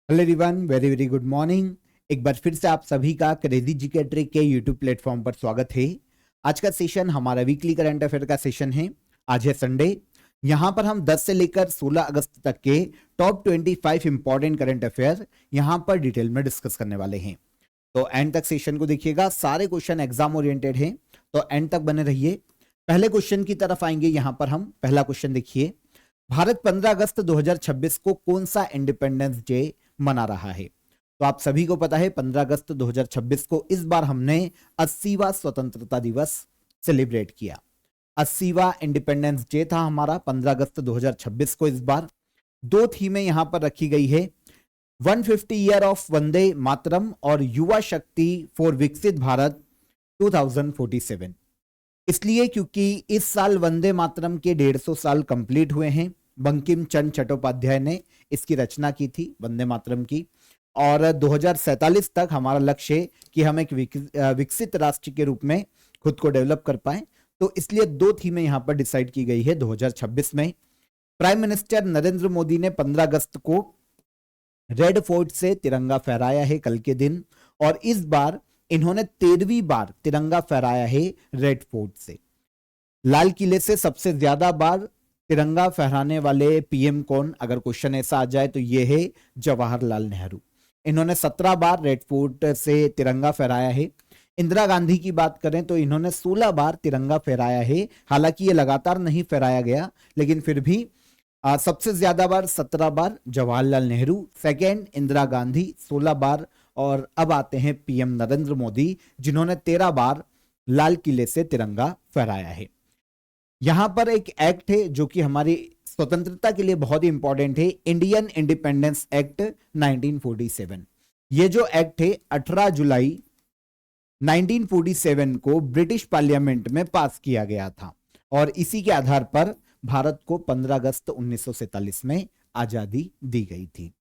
Hello everyone, very very good morning. एक बार फिर से आप सभी का क्रेजी जीके ट्रिक के यूट्यूब प्लेटफॉर्म पर स्वागत है। आज का सेशन हमारा वीकली करंट अफेयर का सेशन है। आज है संडे। यहां पर हम 10 से लेकर 16 अगस्त तक के टॉप 25 इंपॉर्टेंट करंट अफेयर यहां पर डिटेल में डिस्कस करने वाले हैं। तो एंड तक सेशन को देखिएगा, सारे क्वेश्चन एग्जाम ओरिएंटेड हैं, तो एंड तक बने रहिए। पहले क्वेश्चन की तरफ आएंगे। यहां पर हम पहला क्वेश्चन देखिए, भारत 15 अगस्त 2026 को कौन सा इंडिपेंडेंस डे मना रहा है? तो आप सभी को पता है 15 अगस्त 2026 को इस बार हमने 80वां स्वतंत्रता दिवस सेलिब्रेट किया। 80वां इंडिपेंडेंस डे था हमारा 15 अगस्त 2026 को। इस बार दो थीमें यहां पर रखी गई है, 150 ईयर ऑफ वंदे मातरम और युवा शक्ति फॉर विकसित भारत 2047। इसलिए क्योंकि इस साल वंदे मातरम के 150 साल कंप्लीट हुए हैं। बंकिम चंद्र चट्टोपाध्याय ने इसकी रचना की थी वंदे मातरम की, और 2047 तक हमारा लक्ष्य है कि हम एक विकसित राष्ट्र के रूप में खुद को डेवलप कर पाए। तो इसलिए दो थीमें यहां पर डिसाइड की गई है 2026 में। प्राइम मिनिस्टर नरेंद्र मोदी ने 15 अगस्त को रेड फोर्ट से तिरंगा फहराया है कल के दिन, और इस बार इन्होंने 13वीं बार तिरंगा फहराया है रेड फोर्ट से। लाल किले से सबसे ज्यादा बार तिरंगा फहराने वाले पीएम कौन? अगर क्वेश्चन ऐसा आ जाए तो ये है जवाहरलाल नेहरू। इन्होंने 17 बार रेड फोर्ट से तिरंगा फहराया है। इंदिरा गांधी की बात करें तो इन्होंने 16 बार तिरंगा फहराया है। हालांकि ये लगातार नहीं फहराया गया, लेकिन फिर भी सबसे ज्यादा बार 17 बार जवाहरलाल नेहरू, सेकेंड इंदिरा गांधी 16 बार, और अब आते हैं पीएम नरेंद्र मोदी जिन्होंने 13 बार लाल किले से तिरंगा फहराया है। यहां पर एक एक्ट है जो कि हमारी स्वतंत्रता के लिए बहुत ही इंपॉर्टेंट है, इंडियन इंडिपेंडेंस एक्ट 1947। ये जो एक्ट है 18 जुलाई 1947 को ब्रिटिश पार्लियामेंट में पास किया गया था, और इसी के आधार पर भारत को 15 अगस्त 1947 में आजादी दी गई थी।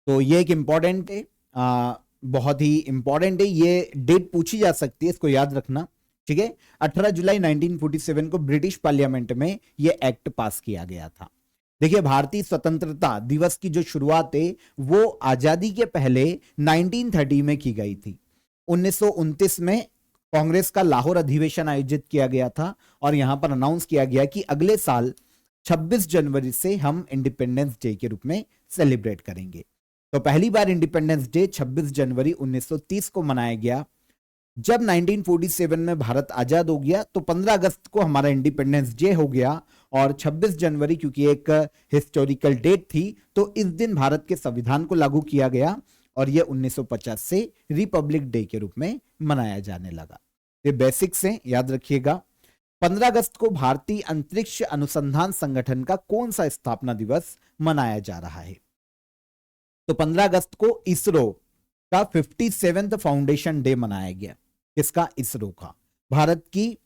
तो ये एक इंपॉर्टेंट है, बहुत ही इंपॉर्टेंट है। ये डेट पूछी जा सकती है, इसको याद रखना, ठीक है। 18 जुलाई 1947 को ब्रिटिश पार्लियामेंट में यह एक्ट पास किया गया था। देखिए, भारतीय स्वतंत्रता दिवस की जो शुरुआत है वो आजादी के पहले 1930 में की गई थी। 1929 में कांग्रेस का लाहौर अधिवेशन आयोजित किया गया था, और यहां पर अनाउंस किया गया कि अगले साल 26 जनवरी से हम इंडिपेंडेंस डे के रूप में सेलिब्रेट करेंगे। तो पहली बार इंडिपेंडेंस डे 26 जनवरी 1930 को मनाया गया। जब 1947 में भारत आजाद हो गया तो 15 अगस्त को हमारा इंडिपेंडेंस डे हो गया, और 26 जनवरी क्योंकि एक हिस्टोरिकल डेट थी तो इस दिन भारत के संविधान को लागू किया गया, और यह 1950 से रिपब्लिक डे के रूप में मनाया जाने लगा। ये बेसिक्स हैं, याद रखिएगा। 15 अगस्त को भारतीय अंतरिक्ष अनुसंधान संगठन का कौन सा स्थापना दिवस मनाया जा रहा है? तो 15 अगस्त को इसरो का 57th फाउंडेशन डे मनाया गया। किसका? इसरो का। भारत की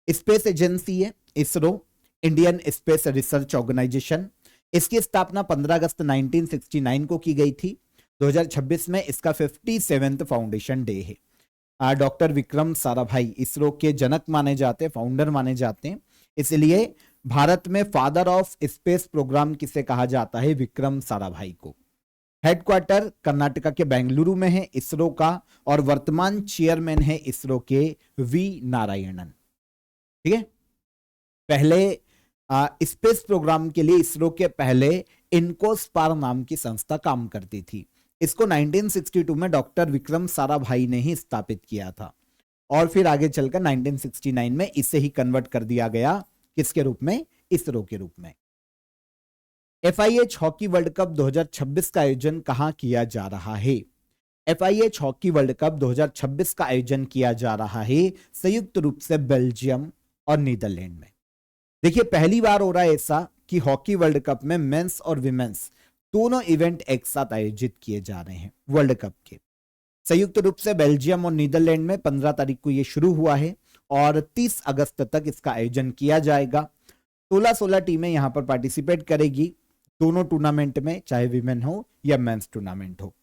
स्पेस एजेंसी है ISRO, Indian Space Research Organisation. इसकी स्थापना 15 अगस्त 1969 को की गई थी। 2026 में इसका 57th फाउंडेशन डे है। डॉक्टर विक्रम साराभाई इसरो के जनक माने जाते हैं, फाउंडर माने जाते हैं, इसलिए भारत में फादर ऑफ स्पेस प्रोग्राम किसे कहा जाता है? विक्रम साराभाई को। हेडक्वार्टर कर्नाटका के बेंगलुरु में है इसरो का, और वर्तमान चेयरमैन है इसरो के वी नारायणन, ठीक है। पहले स्पेस प्रोग्राम के लिए इसरो के पहले इनकोस्पार नाम की संस्था काम करती थी। इसको 1962 में डॉक्टर विक्रम साराभाई ने ही स्थापित किया था, और फिर आगे चलकर 1969 में इसे ही कन्वर्ट कर दिया गया, किसके रूप में? इसरो के रूप में। FIH हॉकी वर्ल्ड कप 2026 का आयोजन कहां किया जा रहा है? FIH हॉकी वर्ल्ड कप 2026 का आयोजन किया जा रहा है संयुक्त रूप से बेल्जियम और नीदरलैंड में। देखिए, पहली बार हो रहा है ऐसा कि हॉकी वर्ल्ड कप में मेंस और विमेंस दोनों इवेंट एक साथ आयोजित किए जा रहे हैं वर्ल्ड कप के। संयुक्त रूप से बेल्जियम और नीदरलैंड में 15 तारीख को यह शुरू हुआ है, और 30 अगस्त तक इसका आयोजन किया जाएगा। 16 टीमें यहां पर पार्टिसिपेट करेगी दोनों टूर्नामेंट में, चाहे विमेन हो या मेंस टूर्नामेंट हो।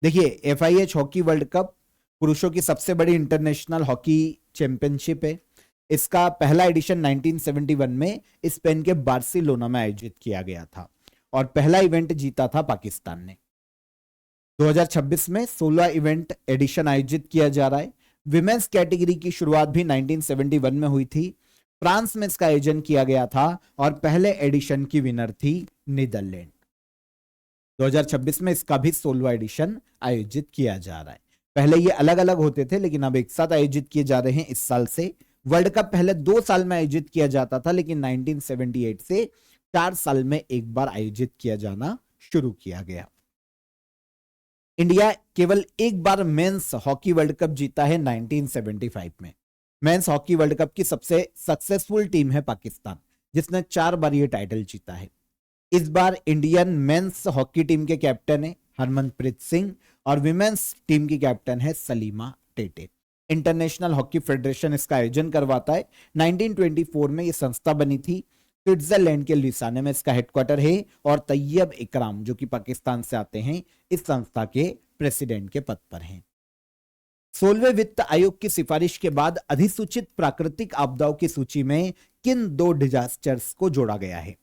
देखिए, FIH हॉकी वर्ल्ड कप पुरुषों की सबसे बड़ी इंटरनेशनल हॉकी चैंपियनशिप है। इसका पहला एडिशन 1971 में स्पेन के बार्सिलोना में आयोजित किया गया था, और पहला इवेंट जीता था पाकिस्तान ने। 2026 में 16 इवेंट एडिशन आयोजित किया जा रहा है। विमेंस कैटेगरी की शुरुआत भी 1971 में हुई थी। फ्रांस में इसका आयोजन किया गया था और पहले एडिशन की विनर थी नीदरलैंड। 2026 में इसका भी 16वां एडिशन आयोजित किया जा रहा है। पहले ये अलग अलग होते थे लेकिन अब एक साथ आयोजित किए जा रहे हैं इस साल से। वर्ल्ड कप पहले 2 साल में आयोजित किया जाता था लेकिन 1978 से 4 साल में एक बार आयोजित किया जाना शुरू किया गया। इंडिया केवल एक बार मेंस हॉकी वर्ल्ड कप जीता है 1975 में। मेंस हॉकी वर्ल्ड कप की सबसे सक्सेसफुल टीम है पाकिस्तान, जिसने 4 बार ये टाइटल जीता है। इस बार इंडियन मेंस हॉकी टीम के कैप्टन है हरमनप्रीत सिंह और विमेंस टीम की कैप्टन है Salima Tete. International hockey federation इसका आयोजन करवाता है। 1924 में ये संस्था बनी थी। स्विट्जरलैंड के लुसाने में इसका हेडक्वार्टर है और तैयब इकराम जो कि पाकिस्तान से आते हैं इस संस्था के प्रेसिडेंट के पद पर हैं। 16वें वित्त आयोग की सिफारिश के बाद अधिसूचित प्राकृतिक आपदाओं की सूची में किन 2 डिजास्टर्स को जोड़ा गया है?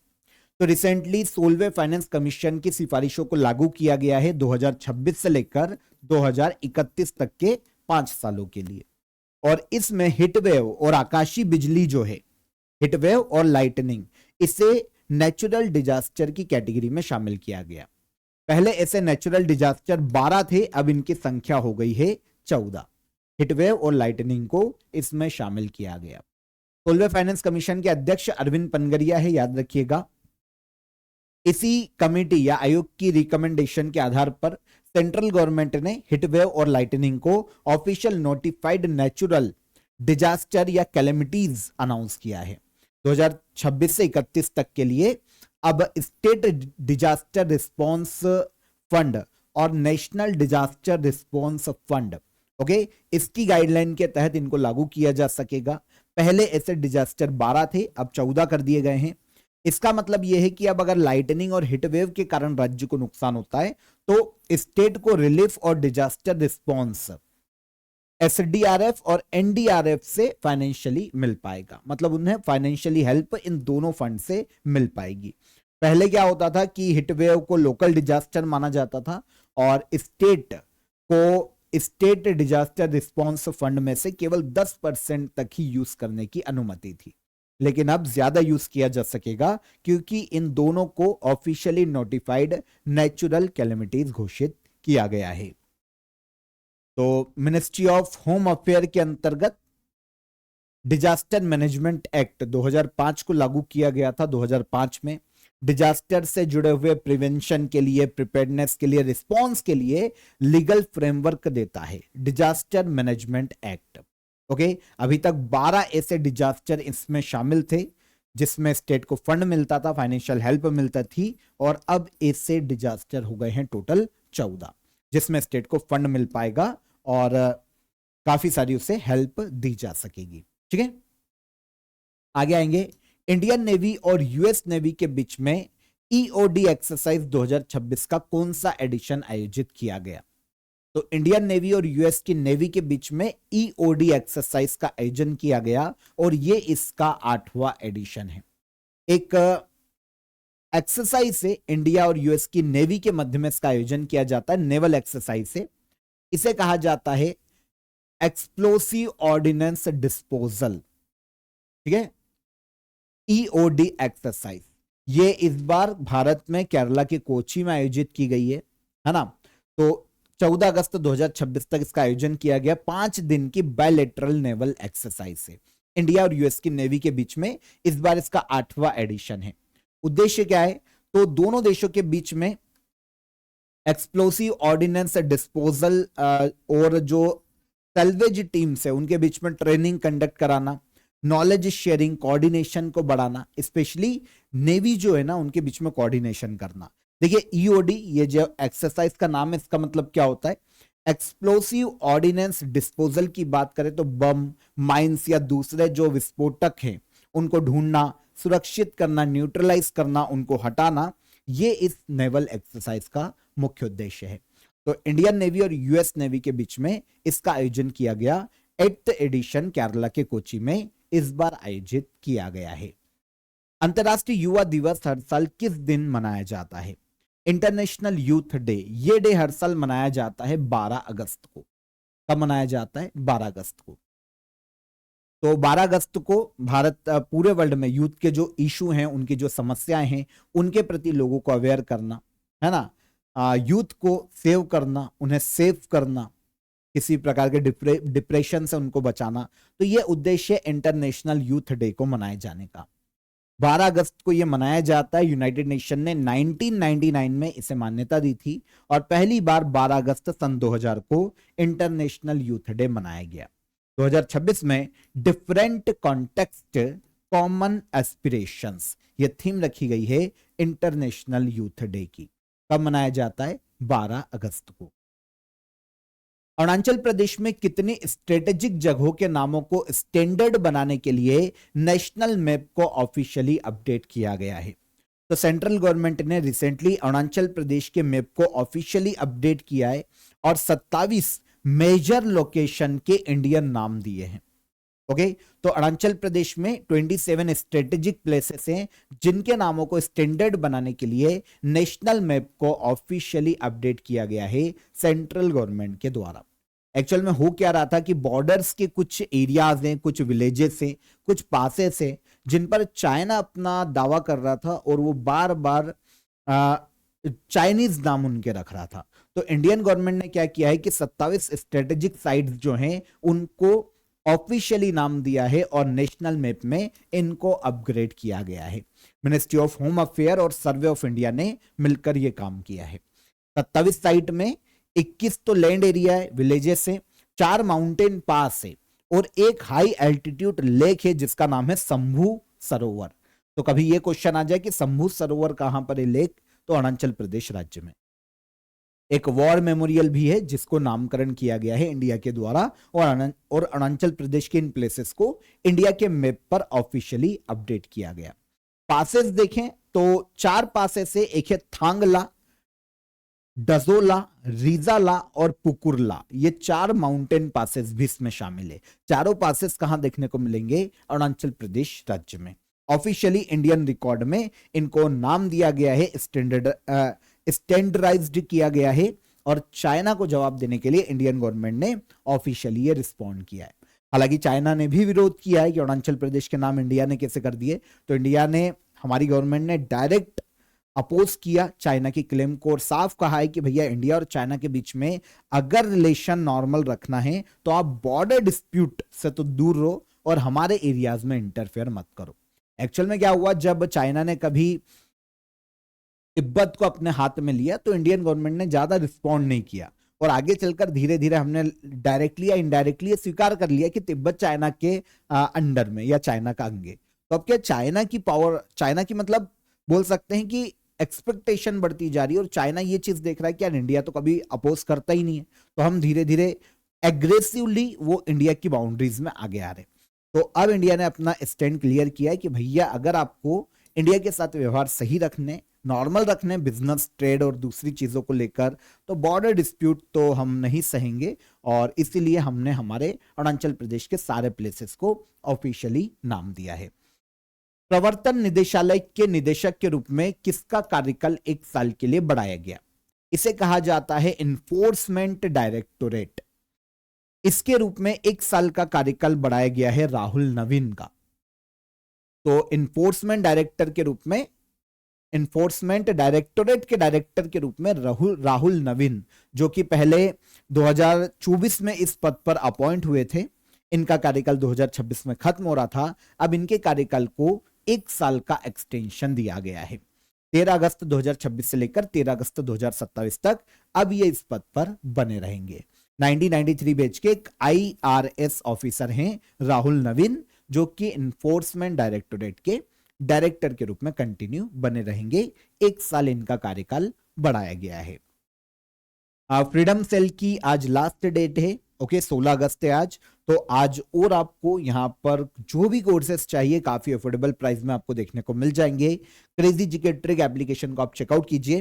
तो रिसेंटली 16वें फाइनेंस कमीशन की सिफारिशों को लागू किया गया है 2026 से लेकर 2031 तक के 5 सालों के लिए। और इसमें हिटवेव और आकाशीय बिजली जो है, हिटवेव और लाइटनिंग, इसे नेचुरल डिजास्टर की कैटेगरी में शामिल किया गया। पहले ऐसे नेचुरल डिजास्टर 12 थे, अब इनकी संख्या हो गई है 14। हिटवेव और लाइटनिंग को इसमें शामिल किया गया। 16वें फाइनेंस कमीशन के अध्यक्ष अरविंद पनगरिया है, याद रखिएगा। इसी कमेटी या आयोग की रिकमेंडेशन के आधार पर सेंट्रल गवर्नमेंट ने हिटवेव और लाइटनिंग को ऑफिशियल नोटिफाइड नेचुरल डिजास्टर या कैलेमिटीज अनाउंस किया है। 2026 से 31 तक के लिए अब स्टेट डिजास्टर रिस्पॉन्स फंड और national disaster response fund, okay, इसकी गाइडलाइन के तहत इनको लागू किया जा सकेगा। पहले ऐसे डिजास्टर 12 थे, अब 14 कर दिए गए हैं। इसका मतलब यह है कि अब अगर लाइटनिंग और हिटवेव के कारण राज्य को नुकसान होता है तो स्टेट को रिलीफ और डिजास्टर रिस्पॉन्स एसडीआरएफ और एनडीआरएफ से फाइनेंशियली मिल पाएगा। मतलब उन्हें फाइनेंशियली हेल्प इन दोनों फंड से मिल पाएगी। पहले क्या होता था कि हिटवेव को लोकल डिजास्टर माना जाता था और स्टेट को स्टेट डिजास्टर रिस्पॉन्स फंड में से केवल 10% तक ही यूज करने की अनुमति थी, लेकिन अब ज्यादा यूज किया जा सकेगा क्योंकि इन दोनों को ऑफिशियली नोटिफाइड नेचुरल कैलेमिटीज घोषित किया गया है। तो मिनिस्ट्री ऑफ होम अफेयर के अंतर्गत डिजास्टर मैनेजमेंट एक्ट 2005 को लागू किया गया था। 2005 में डिजास्टर से जुड़े हुए प्रिवेंशन के लिए, प्रिपेयर्डनेस के लिए, रिस्पॉन्स के लिए लीगल फ्रेमवर्क देता है डिजास्टर मैनेजमेंट एक्ट। ओके, अभी तक 12 ऐसे डिजास्टर इसमें शामिल थे जिसमें स्टेट को फंड मिलता था, फाइनेंशियल हेल्प मिलता थी, और अब ऐसे डिजास्टर हो गए हैं टोटल 14 जिसमें स्टेट को फंड मिल पाएगा और काफी सारी उसे हेल्प दी जा सकेगी। ठीक है, आगे आएंगे। इंडियन नेवी और यूएस नेवी के बीच में ईओडी एक्सरसाइज 2026 का कौन सा एडिशन आयोजित किया गया? तो इंडियन नेवी और यूएस की नेवी के बीच में ईओडी एक्सरसाइज का आयोजन किया गया और ये इसका 8वां एडिशन है। एक एक्सरसाइज से इंडिया और यूएस की नेवी के मध्य में इसका आयोजन किया जाता है, नेवल एक्सरसाइज से। इसे कहा जाता है एक्सप्लोसिव ऑर्डिनेंस डिस्पोजल। ठीक है, ईओडी एक्सरसाइज ये इस बार भारत में केरला के कोची में आयोजित की गई है ना। तो 14 अगस्त 2026 तक इसका आयोजन किया गया। 5 दिन की बायलैटरल नेवल एक्सरसाइज से इंडिया और यूएस की नेवी के बीच में इस बार इसका 8वां एडिशन है। उद्देश्य क्या है? तो दोनों देशों के बीच में एक्सप्लोसिव ऑर्डिनेंस डिस्पोजल और जो सैल्वेज टीम्स है उनके बीच में ट्रेनिंग कंडक्ट कराना, नॉलेज शेयरिंग, कोऑर्डिनेशन को बढ़ाना, स्पेशली नेवी जो है ना उनके बीच में कोऑर्डिनेशन करना। देखिए ईओडी ये जो एक्सरसाइज का नाम है इसका मतलब क्या होता है? एक्सप्लोसिव ऑर्डिनेंस डिस्पोजल की बात करें तो बम, माइंस या दूसरे जो विस्फोटक हैं उनको ढूंढना, सुरक्षित करना, न्यूट्रलाइज करना, उनको हटाना, ये इस नेवल एक्सरसाइज का मुख्य उद्देश्य है। तो इंडियन नेवी और यूएस नेवी के बीच में इसका आयोजन किया गया। 8th एडिशन केरला के कोची में इस बार आयोजित किया गया है। अंतरराष्ट्रीय युवा दिवस हर साल किस दिन मनाया जाता है? इंटरनेशनल यूथ डे, ये डे हर साल मनाया जाता है 12 अगस्त को। कब मनाया जाता है? 12 अगस्त को। तो 12 अगस्त को भारत पूरे वर्ल्ड में यूथ के जो इशू हैं, उनकी जो समस्याएं हैं, उनके प्रति लोगों को अवेयर करना, है ना, यूथ को सेव करना, उन्हें सेव करना, किसी प्रकार के डिप्रेशन से उनको बचाना। तो ये उद्देश्य इंटरनेशनल यूथ डे को मनाए जाने का। 12 अगस्त को ये मनाया जाता है। यूनाइटेड नेशन ने 1999 में इसे मान्यता दी थी और पहली बार 12 अगस्त सन 2000 को इंटरनेशनल यूथ डे मनाया गया। 2026 में डिफरेंट कॉन्टेक्स्ट कॉमन एस्पिरेशंस, ये थीम रखी गई है इंटरनेशनल यूथ डे की। कब मनाया जाता है? 12 अगस्त को। अरुणाचल प्रदेश में कितनी स्ट्रेटेजिक जगहों के नामों को स्टैंडर्ड बनाने के लिए नेशनल मैप को ऑफिशियली अपडेट किया गया है? तो सेंट्रल गवर्नमेंट ने रिसेंटली अरुणाचल प्रदेश के मैप को ऑफिशियली अपडेट किया है और 27 मेजर लोकेशन के इंडियन नाम दिए हैं। ओके, तो अरुणाचल प्रदेश में 27 स्ट्रेटेजिक प्लेसेस हैं जिनके नामों को स्टैंडर्ड बनाने के लिए नेशनल मैप को ऑफिशियली अपडेट किया गया है सेंट्रल गवर्नमेंट के द्वारा। एक्चुअल में हो क्या रहा था कि बॉर्डर्स के कुछ एरियाज हैं, कुछ विलेजेस हैं, कुछ पासेस हैं जिन पर चाइना अपना दावा कर रहा था और वो बार बार चाइनीज नाम उनके रख रहा था। तो इंडियन गवर्नमेंट ने क्या किया है कि 27 स्ट्रेटेजिक साइट्स जो हैं उनको ऑफिशियली नाम दिया है और नेशनल मैप में इनको अपग्रेड किया गया है। मिनिस्ट्री ऑफ होम अफेयर और सर्वे ऑफ इंडिया ने मिलकर यह काम किया है। 27 साइट में 21 तो लैंड एरिया है, विलेजेस है, 4 माउंटेन पास है और एक हाई एल्टीट्यूड लेक है जिसका नाम है शंभू सरोवर। तो कभी यह क्वेश्चन आ जाए कि शंभू सरोवर कहां पर है लेक, तो अरुणाचल प्रदेश राज्य में। एक वॉर मेमोरियल भी है जिसको नामकरण किया गया है इंडिया के द्वारा और अरुणाचल प्रदेश के इन प्लेसेस को इंडिया के मैप पर ऑफिशियली अपडेट किया गया। पासेस देखें तो 4 पासेस है, एक है थांगला, डजोला, रिजाला और पुकुरला। ये 4 माउंटेन पासेस भी इसमें शामिल है। चारों पासेस कहां देखने को मिलेंगे? अरुणाचल प्रदेश राज्य में। ऑफिशियली इंडियन रिकॉर्ड में इनको नाम दिया गया है, स्टैंडर्डाइज्ड किया गया है और चाइना को जवाब देने के लिए इंडियन गवर्नमेंट ने ऑफिशियली ये रिस्पॉन्ड किया है। हालांकि चाइना ने भी विरोध किया है कि अरुणाचल प्रदेश के नाम इंडिया ने कैसे कर दिए। तो इंडिया ने, हमारी गवर्नमेंट ने डायरेक्ट अपोज किया चाइना की क्लेम को और साफ कहा है कि भैया इंडिया और चाइना के बीच में अगर रिलेशन नॉर्मल रखना है तो आप बॉर्डर डिस्प्यूट से तो दूर रहो और हमारे एरियाज में इंटरफेयर मत करो। एक्चुअल में क्या हुआ, जब चाइना ने कभी तिब्बत को अपने हाथ में लिया तो इंडियन गवर्नमेंट ने ज्यादा रिस्पॉन्ड नहीं किया और आगे चलकर धीरे धीरे हमने डायरेक्टली या इनडायरेक्टली स्वीकार कर लिया कि तिब्बत चाइना के अंडर में या चाइना का अंग है। तो अब क्या चाइना की पावर, चाइना की मतलब बोल सकते हैं कि एक्सपेक्टेशन बढ़ती जा रही है और चाइना ये चीज देख रहा है कि यार इंडिया तो कभी अपोज करता ही नहीं है, तो हम धीरे धीरे एग्रेसिवली वो इंडिया की बाउंड्रीज में आगे आ रहे। तो अब इंडिया ने अपना स्टैंड क्लियर किया है कि भैया अगर आपको इंडिया के साथ व्यवहार सही रखने, नॉर्मल रखने, बिजनेस, ट्रेड और दूसरी चीजों को लेकर, तो बॉर्डर डिस्प्यूट तो हम नहीं सहेंगे और इसीलिए हमने हमारे अरुणाचल प्रदेश के सारे प्लेसेस को ऑफिशियली नाम दिया है। प्रवर्तन निदेशालय के निदेशक के रूप में किसका कार्यकाल 1 साल के लिए बढ़ाया गया? इसे कहा जाता है इन्फोर्समेंट डायरेक्टोरेट। इसके रूप में 1 साल का कार्यकाल बढ़ाया गया है राहुल नवीन का। तो इन्फोर्समेंट डायरेक्टर के रूप में, इन्फोर्समेंट डायरेक्टोरेट के डायरेक्टर के रूप में राहुल नवीन, जो कि पहले 2024 में इस पद पर अपॉइंट हुए थे, इनका कार्यकाल 2026 में खत्म हो रहा था। अब इनके कार्यकाल को 1 साल का एक्सटेंशन दिया गया है, 13 अगस्त 2026 से लेकर 13 अगस्त 2027 तक अब ये इस पद पर बने रहेंगे। 1993 बैच के एक IRS ऑफिसर हैं राहुल नवीन, जो कि इन्फोर्समेंट डायरेक्टोरेट के डायरेक्टर के रूप में कंटिन्यू बने रहेंगे। 1 साल इनका कार्यकाल बढ़ाया गया है। फ्रीडम सेल की आज लास्ट डेट है, ओके, 16 अगस्त है आज। तो आज और आपको यहाँ पर जो भी कोर्सेस चाहिए काफी अफोर्डेबल प्राइस में आपको देखने को मिल जाएंगे। क्रेजी जीके ट्रिक एप्लीकेशन को आप चेकआउट कीजिए,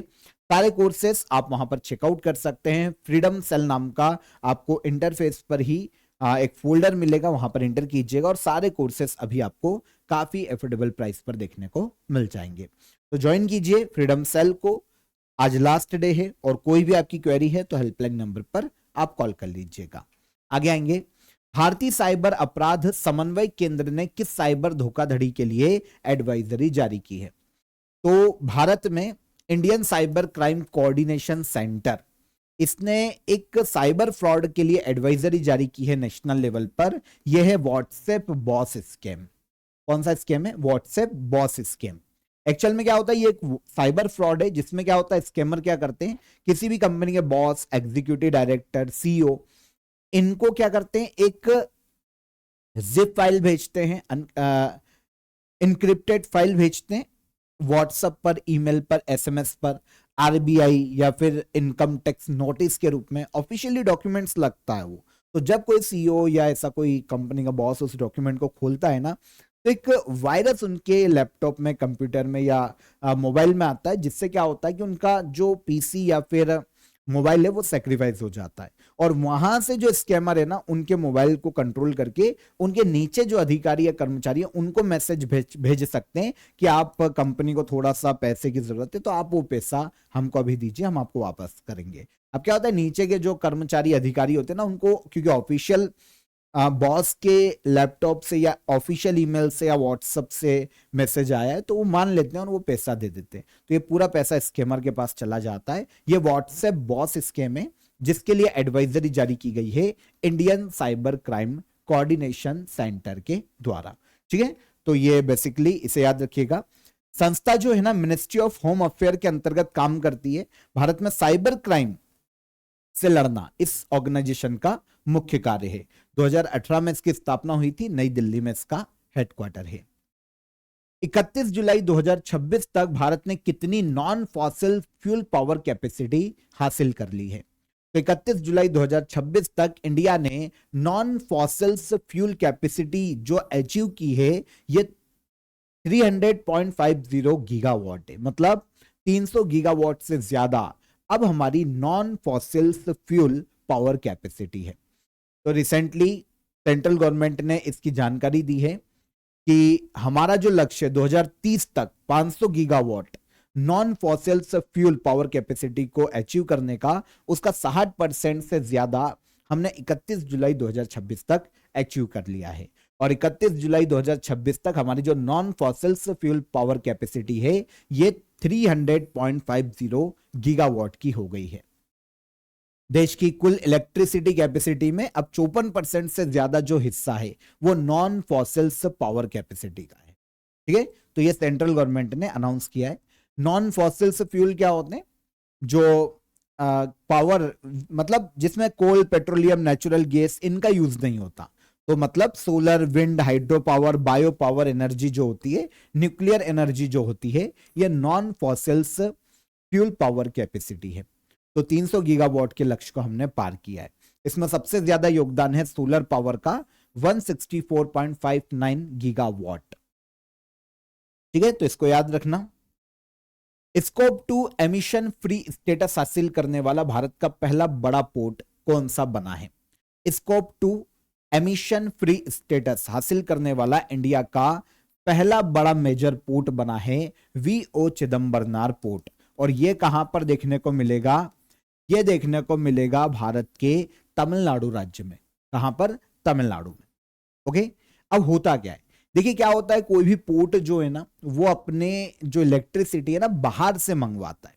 सारे कोर्सेस आप वहां पर चेकआउट कर सकते हैं। फ्रीडम सेल नाम का आपको इंटरफेस पर ही एक फोल्डर मिलेगा, वहां पर एंटर कीजिएगा और सारे कोर्सेस अभी आपको काफी अफोर्डेबल प्राइस पर देखने को मिल जाएंगे। तो ज्वाइन कीजिए फ्रीडम सेल को, आज लास्ट डे है और कोई भी आपकी क्वेरी है तो हेल्पलाइन नंबर पर आप कॉल कर लीजिएगा। आगे आएंगे, भारतीय साइबर अपराध समन्वय केंद्र ने किस साइबर धोखाधड़ी के लिए एडवाइजरी जारी की है? तो भारत में Indian cyber crime coordination centre, इसने एक साइबर फ्रॉड के लिए एडवाइजरी जारी की है नेशनल लेवल पर। यह है व्हाट्सएप बॉस स्कैम। कौन सा स्कैम है? WhatsApp boss scam. एक्चुअल में क्या होता है, ये एक साइबर फ्रॉड है जिसमें क्या होता है, स्कैमर क्या करते हैं, किसी भी कंपनी के बॉस, एग्जीक्यूटिव डायरेक्टर, सीईओ, इनको क्या करते हैं, एक जिप फाइल भेजते हैं, इनक्रिप्टेड फाइल भेजते हैं व्हाट्सएप पर, ईमेल पर, एसएमएस पर, आरबीआई या फिर इनकम टैक्स नोटिस के रूप में ऑफिशियली डॉक्यूमेंट्स लगता है वो। तो जब कोई सीईओ या ऐसा कोई कंपनी का बॉस उस डॉक्यूमेंट को खोलता है ना, तो एक वायरस उनके लैपटॉप में, कंप्यूटर में या मोबाइल में आता है, जिससे क्या होता है कि उनका जो पीसी या फिर मोबाइल है वो सेक्रीफाइस हो जाता है। और वहां से जो स्कैमर है ना, उनके मोबाइल को कंट्रोल करके उनके नीचे जो अधिकारी या कर्मचारी है उनको मैसेज भेज सकते हैं कि आप कंपनी को थोड़ा सा पैसे की जरूरत है तो आप वो पैसा हमको अभी दीजिए, हम आपको वापस करेंगे। अब क्या होता है, नीचे के जो कर्मचारी अधिकारी होते हैं ना, उनको क्योंकि ऑफिशियल बॉस के लैपटॉप से या ऑफिशियल ईमेल से या व्हाट्सएप से मैसेज आया है तो वो मान लेते हैं और वो पैसा दे देते हैं। तो ये पूरा पैसा स्कैमर के पास चला जाता है। ये व्हाट्सएप बॉस स्कैम है जिसके लिए एडवाइजरी जारी की गई है Indian cyber crime coordination centre के द्वारा। ठीक है, तो ये बेसिकली इसे याद रखिएगा। संस्था जो है ना, मिनिस्ट्री ऑफ होम अफेयर के अंतर्गत काम करती है। भारत में साइबर क्राइम से लड़ना इस ऑर्गेनाइजेशन का मुख्य कार्य है। 2018 में इसकी स्थापना हुई थी, नई दिल्ली में इसका हेडक्वार्टर है। 31 जुलाई 2026 तक भारत ने कितनी non fossil fuel power capacity हासिल कर ली है? तो 31 जुलाई 2026 तक इंडिया ने नॉन फॉसिल्स फ्यूल कैपेसिटी जो अचीव की है ये 300.50 गीगावाट है, मतलब 300 गीगावाट से ज्यादा अब हमारी non fossils fuel power capacity है। तो रिसेंटली सेंट्रल गवर्नमेंट ने इसकी जानकारी दी है कि हमारा जो लक्ष्य 2030 तक 500 gigawatt non fossils fuel power capacity को अचीव करने का, उसका 60% से ज्यादा हमने 31 जुलाई 2026 तक अचीव कर लिया है। और 31 जुलाई 2026 तक हमारी जो non fossils fuel power capacity है ये 300.50 गीगावाट की हो गई है। देश की कुल इलेक्ट्रिसिटी कैपेसिटी में अब 54% से ज्यादा जो हिस्सा है वो नॉन फॉसिल्स पावर कैपेसिटी का है। ठीक है, तो ये सेंट्रल गवर्नमेंट ने अनाउंस किया है। नॉन फॉसिल्स फ्यूल क्या होते हैं? जो पावर, मतलब जिसमें कोल, पेट्रोलियम, नेचुरल गैस इनका यूज नहीं होता। तो मतलब solar, wind, hydro power, bio power energy जो होती है, न्यूक्लियर एनर्जी जो होती है, ये non fossils fuel power capacity है। तो 300 गीगावाट के लक्ष्य को हमने पार किया है। इसमें सबसे ज्यादा योगदान है सोलर पावर का 164.59 गीगावाट। ठीक है, तो इसको याद रखना। स्कोप 2 एमिशन फ्री स्टेटस हासिल करने वाला भारत का पहला बड़ा पोर्ट कौन सा बना है? स्कोप 2 एमिशन फ्री स्टेटस हासिल करने वाला इंडिया का पहला बड़ा मेजर पोर्ट बना है वीओ चिदम्बरनार पोर्ट। और यह कहां पर देखने को मिलेगा? यह देखने को मिलेगा भारत के तमिलनाडु राज्य में। कहां पर? तमिलनाडु में। ओके, अब होता क्या है, देखिए क्या होता है, कोई भी पोर्ट जो है ना वो अपने जो इलेक्ट्रिसिटी है ना बाहर से मंगवाता है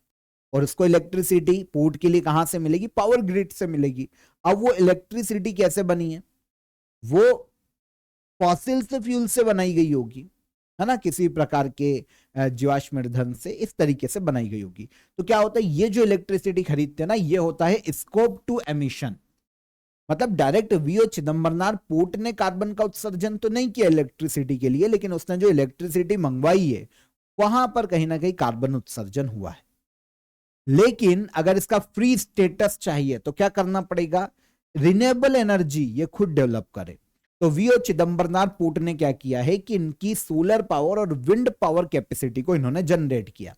और उसको इलेक्ट्रिसिटी पोर्ट के लिए कहां से मिलेगी? पावर ग्रिड से मिलेगी। अब वो इलेक्ट्रिसिटी कैसे बनी है? वो फॉसिल से फ्यूल से बनाई गई होगी, है ना, किसी प्रकार के जीवाश्म ईंधन से इस तरीके से बनाई गई होगी। तो क्या होता है, ये जो इलेक्ट्रिसिटी खरीदते हैं ना, ये होता है स्कोप 2 एमिशन। मतलब डायरेक्ट वीओ चिदम्बरनार पोर्ट ने कार्बन का उत्सर्जन तो नहीं किया इलेक्ट्रिसिटी के लिए, लेकिन उसने जो इलेक्ट्रिसिटी मंगवाई है वहां पर कहीं ना कहीं कार्बन उत्सर्जन हुआ है। लेकिन अगर इसका फ्री स्टेटस चाहिए तो क्या करना पड़ेगा? रिन्यूएबल एनर्जी ये खुद डेवलप करे। तो वीओ चिदम्बरनार पोर्ट ने क्या किया है कि इनकी सोलर पावर और विंड पावर कैपेसिटी को इन्होंने जनरेट किया।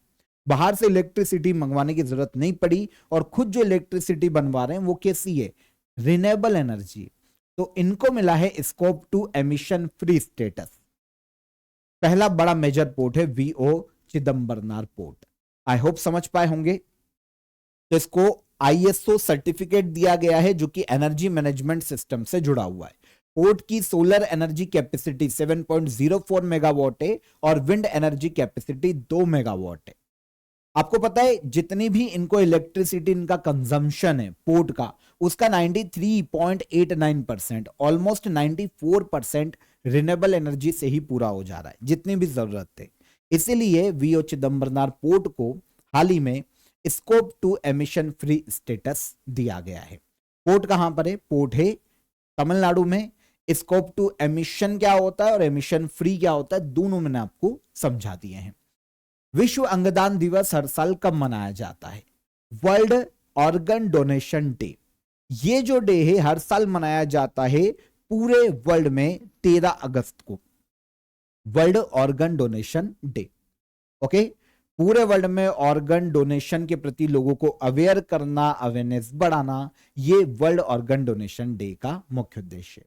बाहर से इलेक्ट्रिसिटी मंगवाने की जरूरत नहीं पड़ी और खुद जो इलेक्ट्रिसिटी बनवा रहे हैं वो कैसी है? Renewable energy. तो इनको मिला है स्कोप 2 एमिशन फ्री स्टेटस। पहला बड़ा मेजर पोर्ट है VO Chidambaranar port. I hope समझ पाए होंगे। तो इसको आईएसओ सर्टिफिकेट दिया गया है जो कि एनर्जी मैनेजमेंट सिस्टम से जुड़ा हुआ है। पोर्ट की सोलर एनर्जी कैपेसिटी 7.04 मेगावाट है और विंड एनर्जी कैपेसिटी 2 मेगावाट है। आपको पता है जितनी भी इनको इलेक्ट्रिसिटी इनका कंजम्पशन है पोर्ट का, उसका 93.89%, ऑलमोस्ट 94% रिन्यूएबल एनर्जी से ही पूरा हो जा रहा है, जितनी भी जरूरत है। इसीलिए वीओ चिदम्बरनार पोर्ट को हाल ही में स्कोप 2 एमिशन फ्री स्टेटस दिया गया है। पोर्ट कहां पर है? पोर्ट है तमिलनाडु में। स्कोप 2 एमिशन क्या होता है और एमिशन फ्री क्या होता है, दोनों मैंने आपको समझा दिए हैं। विश्व अंगदान दिवस हर साल कब मनाया जाता है? World organ donation day. ये जो डे है हर साल मनाया जाता है पूरे वर्ल्ड में 13 अगस्त को, world organ donation day. Okay, पूरे वर्ल्ड में ऑर्गन डोनेशन के प्रति लोगों को अवेयर करना, अवेयरनेस बढ़ाना, ये वर्ल्ड ऑर्गन डोनेशन डे का मुख्य उद्देश्य है।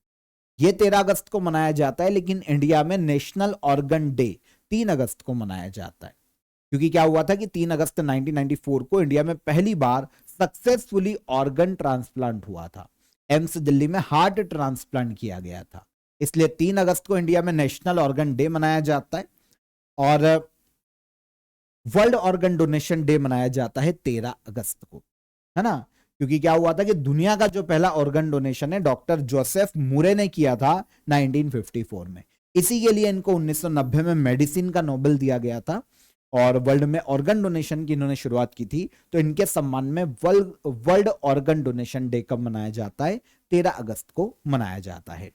ये 13 अगस्त को मनाया जाता है, लेकिन इंडिया में नेशनल ऑर्गन डे 3 अगस्त को मनाया जाता है। क्योंकि क्या हुआ था कि 3 अगस्त 1994 को इंडिया में पहली बार सक्सेसफुली ऑर्गन ट्रांसप्लांट हुआ था। एम्स दिल्ली में हार्ट ट्रांसप्लांट किया गया था, इसलिए 3 अगस्त को इंडिया में नेशनल ऑर्गन डे मनाया जाता है और वर्ल्ड ऑर्गन डोनेशन डे मनाया जाता है 13 अगस्त को, है ना। क्योंकि क्या हुआ था कि दुनिया का जो पहला ऑर्गन डोनेशन है डॉक्टर जोसेफ मुरे ने किया था 1954 में। इसी के लिए इनको 1990 में मेडिसिन का नोबेल दिया गया था और वर्ल्ड में ऑर्गन डोनेशन की इन्होंने शुरुआत की थी। तो इनके सम्मान में वर्ल्ड ऑर्गन डोनेशन डे कब मनाया जाता है? 13 अगस्त को मनाया जाता है।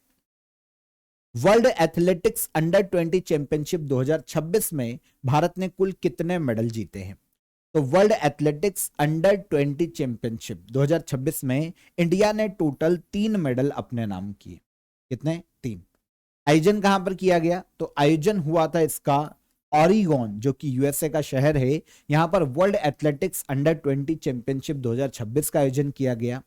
वर्ल्ड एथलेटिक्स अंडर 20 चैंपियनशिप 2026 में भारत ने कुल कितने मेडल जीते हैं? तो वर्ल्ड एथलेटिक्स अंडर 20 चैंपियनशिप 2026 में इंडिया ने टोटल 3 मेडल अपने नाम किए। कितने? 3। आयोजन कहां पर किया गया? तो आयोजन हुआ था इसका ऑरिगॉन, जो कि यूएसए का शहर है। यहां पर वर्ल्ड एथलेटिक्स अंडर 20 चैंपियनशिप 2026 का आयोजन किया गया।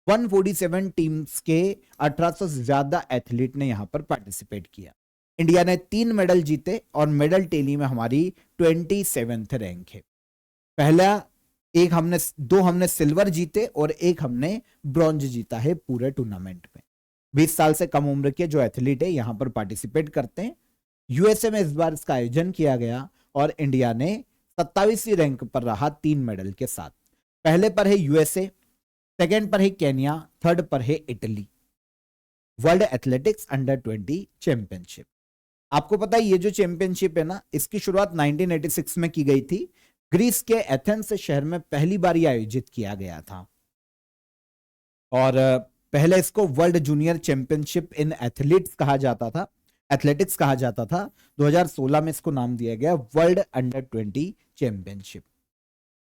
147 टीम्स के 1800 से ज्यादा एथलीट ने यहां पर पार्टिसिपेट किया। इंडिया ने 3 मेडल जीते और मेडल टेली में हमारी 27th रैंक है। पहला दो हमने सिल्वर जीते और एक हमने ब्रॉन्ज जीता है पूरे टूर्नामेंट में। 20 साल से कम उम्र के जो एथलीट है यहां पर पार्टिसिपेट करते हैं। यूएसए में इस बार इसका आयोजन किया गया और इंडिया ने 27वीं रैंक पर रहा 3 मेडल के साथ। पहले पर है यूएसए, सेकेंड पर है केन्या, थर्ड पर है Italy. World athletics under 20 championship, आपको पता है ये जो चैंपियनशिप है ना, इसकी शुरुआत 1986 में की गई थी। ग्रीस के एथेंस शहर में पहली बार यह आयोजित किया गया था और पहले इसको वर्ल्ड जूनियर चैंपियनशिप इन एथलीट्स कहा जाता था, एथलेटिक्स कहा जाता था। 2016 में इसको नाम दिया गया वर्ल्ड अंडर 20 चैंपियनशिप।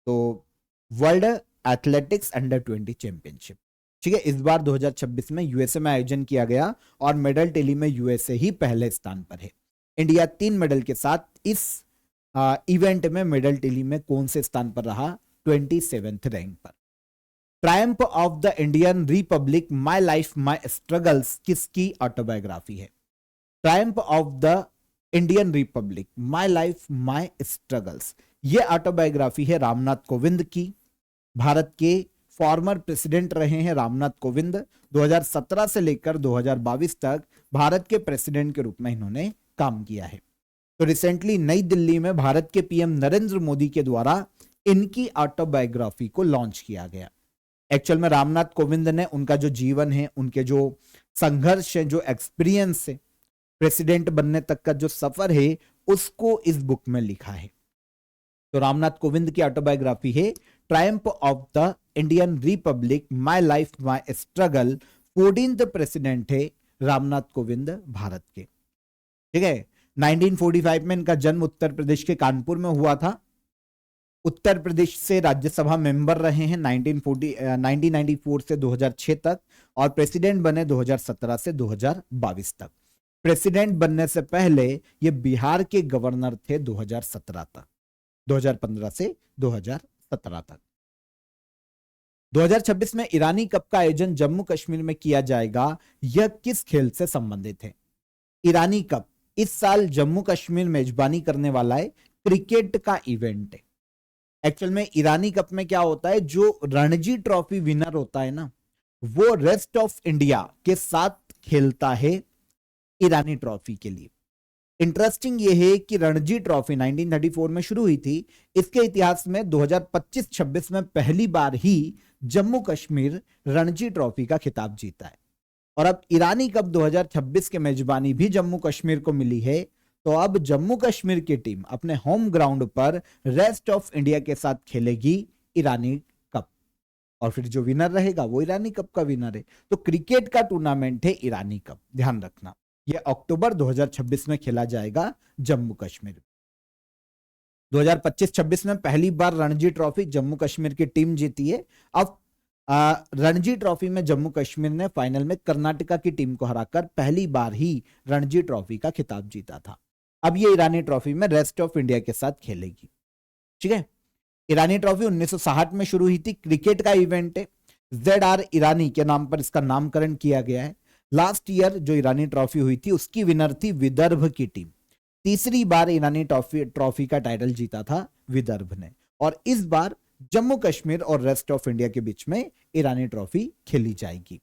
तो वर्ल्ड एथलेटिक्स अंडर 20 चैंपियनशिप, ठीक है, इस बार 2026 में यूएसए में आयोजन किया गया और मेडल टेली में यूएसए ही पहले स्थान पर है। इंडिया 3 मेडल के साथ इस इवेंट में मेडल टेली में कौन से स्थान पर रहा? 27th रैंक पर। Triumph of the Indian Republic my life my struggles किसकी ऑटोबायोग्राफी है? Triumph of the Indian Republic my life my struggles, ये ऑटोबायोग्राफी है रामनाथ कोविंद की। भारत के फॉर्मर प्रेसिडेंट रहे हैं रामनाथ कोविंद। 2017 से लेकर 2022 तक भारत के प्रेसिडेंट के रूप में इन्होंने काम किया है। तो रिसेंटली नई दिल्ली में भारत के पीएम नरेंद्र मोदी के द्वारा इनकी ऑटोबायोग्राफी को लॉन्च किया गया। एक्चुअल में रामनाथ कोविंद ने उनका जो जीवन है, उनके जो संघर्ष है, जो एक्सपीरियंस है, प्रेसिडेंट बनने तक का जो सफर है, उसको इस बुक में लिखा है। तो रामनाथ कोविंद की ऑटोबायोग्राफी है Triumph of the Indian Republic my life my struggle. 14th president है रामनाथ कोविंद भारत के, ठीक है। 1945 में इनका जन्म उत्तर प्रदेश के कानपुर में हुआ था। उत्तर प्रदेश से राज्यसभा मेंबर रहे हैं 1994 से 2006 तक और प्रेसिडेंट बने 2017 से 2022 तक। प्रेसिडेंट बनने से पहले ये बिहार के गवर्नर थे 2017 तक, 2015 से 2017 तक। 2026 में ईरानी कप का आयोजन जम्मू कश्मीर में किया जाएगा। यह किस खेल से संबंधित है? ईरानी कप इस साल जम्मू कश्मीर मेजबानी करने वाला है, क्रिकेट का इवेंट है। एक्चुअल में ईरानी कप में क्या होता है, जो रणजी ट्रॉफी विनर होता है ना, वो रेस्ट ऑफ इंडिया के साथ खेलता है ईरानी ट्रॉफी के लिए। इंटरेस्टिंग ये है कि रणजी ट्रॉफी 1934 में शुरू हुई थी। इसके इतिहास में 2025-26 में पहली बार ही जम्मू कश्मीर रणजी ट्रॉफी का खिताब जीता है। और अब ईरानी कप 2026 के मेजबानी भी जम्मू कश्मीर को मिली है। तो अब जम्मू कश्मीर की टीम अपने होम ग्राउंड पर रेस्ट ऑफ इंडिया के साथ खेलेगी ईरानी कप, और फिर जो विनर रहेगा वो ईरानी कप का विनर है। तो क्रिकेट का टूर्नामेंट है ईरानी कप, ध्यान रखना। ये अक्टूबर 2026 में खेला जाएगा जम्मू कश्मीर। 2025-26 में पहली बार रणजी ट्रॉफी जम्मू कश्मीर की टीम जीती है। अब रणजी ट्रॉफी में जम्मू कश्मीर ने फाइनल में कर्नाटका की टीम को हराकर पहली बार ही रणजी ट्रॉफी का खिताब जीता था। अब ये ईरानी ट्रॉफी में रेस्ट ऑफ इंडिया के साथ खेलेगी। ठीक है, ईरानी ट्रॉफी 1960 में शुरू हुई थी, क्रिकेट का इवेंट है। ZR ईरानी के नाम पर इसका नामकरण किया गया है। लास्ट ईयर जो ईरानी ट्रॉफी हुई थी उसकी विनर थी विदर्भ की टीम। तीसरी बार ईरानी ट्रॉफी का टाइटल जीता था विदर्भ ने, और इस बार जम्मू कश्मीर और रेस्ट ऑफ इंडिया के बीच में ईरानी ट्रॉफी खेली जाएगी।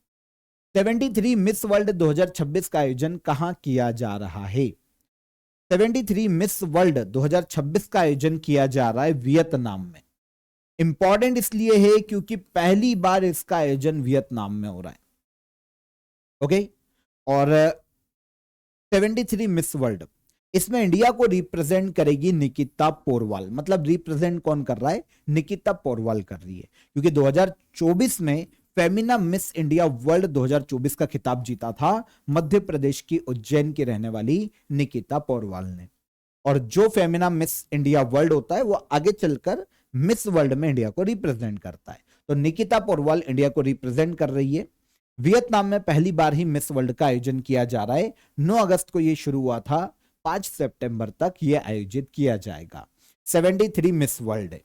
73 मिस वर्ल्ड 2026 का आयोजन कहां किया जा रहा है? 73 मिस वर्ल्ड 2026 का आयोजन किया जा रहा है वियतनाम में। इंपॉर्टेंट इसलिए है क्योंकि पहली बार इसका आयोजन वियतनाम में हो रहा है। ओके, और 73 मिस वर्ल्ड, इसमें इंडिया को रिप्रेजेंट करेगी निकिता पोरवाल। मतलब रिप्रेजेंट कौन कर रहा है? निकिता पोरवाल कर रही है, क्योंकि 2024 में फेमिना मिस इंडिया वर्ल्ड 2024 का खिताब जीता था मध्य प्रदेश की उज्जैन की रहने वाली निकिता पोरवाल ने। और जो फेमिना मिस इंडिया वर्ल्ड होता है वो आगे चलकर मिस वर्ल्ड में इंडिया को रिप्रेजेंट करता है। तो निकिता पोरवाल इंडिया को रिप्रेजेंट कर रही है। वियतनाम में पहली बार ही मिस वर्ल्ड का आयोजन किया जा रहा है। 9 अगस्त को यह शुरू हुआ था, 5 सितंबर तक यह आयोजित किया जाएगा। 73 मिस वर्ल्ड है।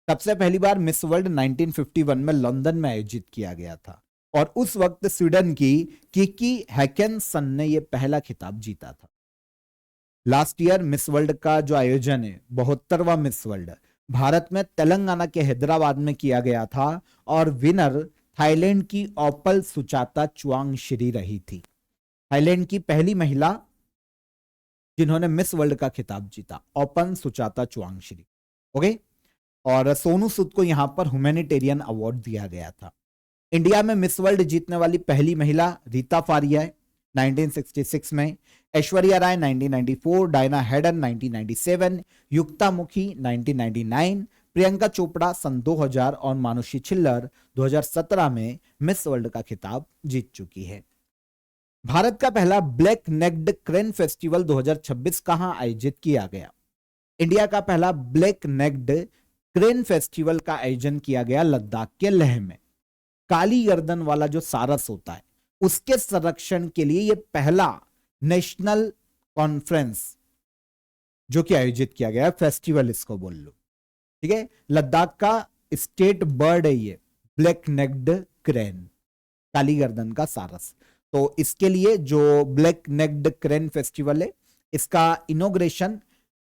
सबसे पहली बार मिस वर्ल्ड 1951 में लंदन में आयोजित किया गया था, और उस वक्त स्वीडन की किकी हैकेनसन ने यह पहला खिताब जीता था। लास्ट ईयर मिस वर्ल्ड का जो आयोजन है 72वां मिस वर्ल्ड भारत में तेलंगाना के हैदराबाद में किया गया था, और विनर थाईलैंड की ओपल सुचाता चुआंगश्री रही थी। थाईलैंड की पहली महिला जिन्होंने मिस वर्ल्ड का खिताब जीता, ओपन सुचाता चुआंगश्री। ओके, और सोनू सूद को यहां पर ह्यूमैनिटेरियन अवार्ड दिया गया था। इंडिया में मिस वर्ल्ड जीतने वाली पहली महिला रीता फारिया है 1966 में, ऐश्वर्या राय 1994, डायना हेडन 1997, युक्ता मुखी 1999, प्रियंका चोपड़ा सन 2000 और मानुषी छिल्लर 2017 में मिस वर्ल्ड का खिताब जीत चुकी है। भारत का पहला ब्लैक नेक्ड क्रेन फेस्टिवल 2026 कहां आयोजित किया गया? इंडिया का पहला ब्लैक नेक्ड क्रेन फेस्टिवल का आयोजन किया गया लद्दाख के लेह में। काली गर्दन वाला जो सारस होता है उसके संरक्षण के लिए यह पहला नेशनल कॉन्फ्रेंस जो कि आयोजित किया गया, फेस्टिवल इसको बोल लो। ठीक है, लद्दाख का स्टेट बर्ड है ये ब्लैक नेक्ड क्रेन, काली गर्दन का सारस। तो इसके लिए जो ब्लैक नेक्ड क्रेन फेस्टिवल है, इसका इनॉग्रेशन